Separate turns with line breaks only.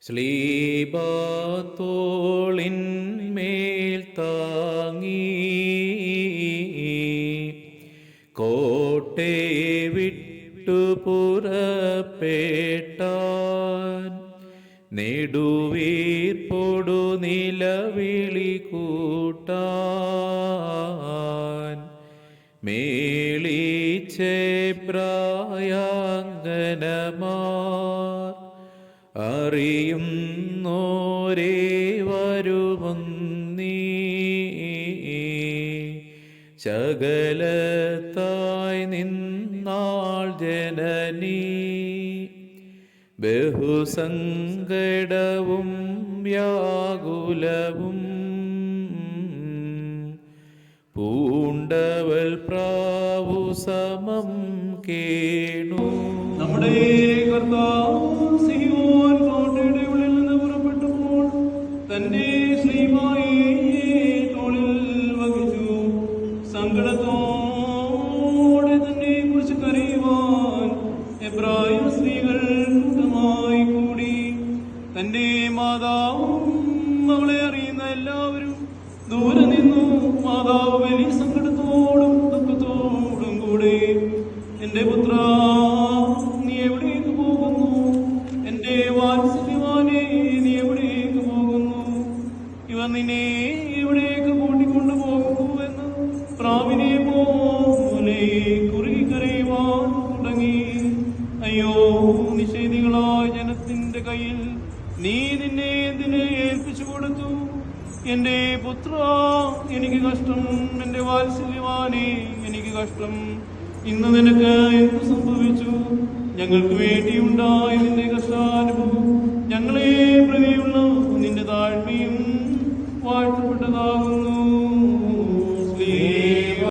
ശ്ലീബാത്തോളിന്മേൽ താങ്ങി കോട്ടെ വിട്ടു പുറപ്പെട്ടാൻ നെടുവീർപ്പൊടു നിലവിളി കൂട്ടാൻ മേളിച്ചെബ്രായാങ്കനമാർ അറിയുന്നോരേ വരുമൊന്നീ ശകലത്തായി നിന്നാൾ ജനനീ ബഹുസങ്കടവും വ്യാകുലവും പൂണ്ടവൾ പ്രാവു സമം കേണു.
നമ്മുടെ കർത്താവ് സിയോൻ കോട്ടയുടെ ഉള്ളിൽ നിന്ന് പുറപ്പെട്ടപ്പോൾ തന്റെ ശ്ലീബായെ തോളിൽ വഹിച്ചു. സങ്കടത്തോടെ തന്നെ കുറിച്ച് കരയുവാൻ എബ്രായ സ്ത്രീകൾ കൂട്ടമായി കൂടി. തന്റെ മാതാവും മകളെ അറിയുന്ന എല്ലാവരും ദൂരെ നിന്നു. മാതാവ് വലിയ സങ്കടത്തോടും ദുഃഖത്തോടും കൂടെ, എന്റെ പുത്ര, നീ എവിടേക്ക് പോകുന്നു? എന്റെ വാത്സല്യവാനേ, നീ എവിടേക്ക് പോകുന്നു? ഇവർ നിന്നെ എവിടേക്ക് കൂട്ടിക്കൊണ്ടു പോകുന്നു എന്ന് പ്രാവിനെ പോലെ കുറുകി കരയുവാൻ തുടങ്ങി. അയ്യോ, നിഷേധികളായ ജനത്തിന്റെ കയ്യിൽ നീ നിന്നെ എന്തിനെ ഏൽപ്പിച്ചു കൊടുത്തു? എന്റെ പുത്ര, എനിക്ക് കഷ്ടം. എന്റെ വാത്സല്യവാനേ, എനിക്ക് കഷ്ടം. ഇന്ന് നിനക്ക് എന്ത് സംഭവിച്ചു? ഞങ്ങൾക്ക് വേണ്ടിയുണ്ടായ നിന്റെ കഷ്ടാനുഭവം ഞങ്ങളെ പ്രതിയുള്ള നിന്റെ താഴ്മയും വാഴ്ത്തപ്പെട്ടതാകും.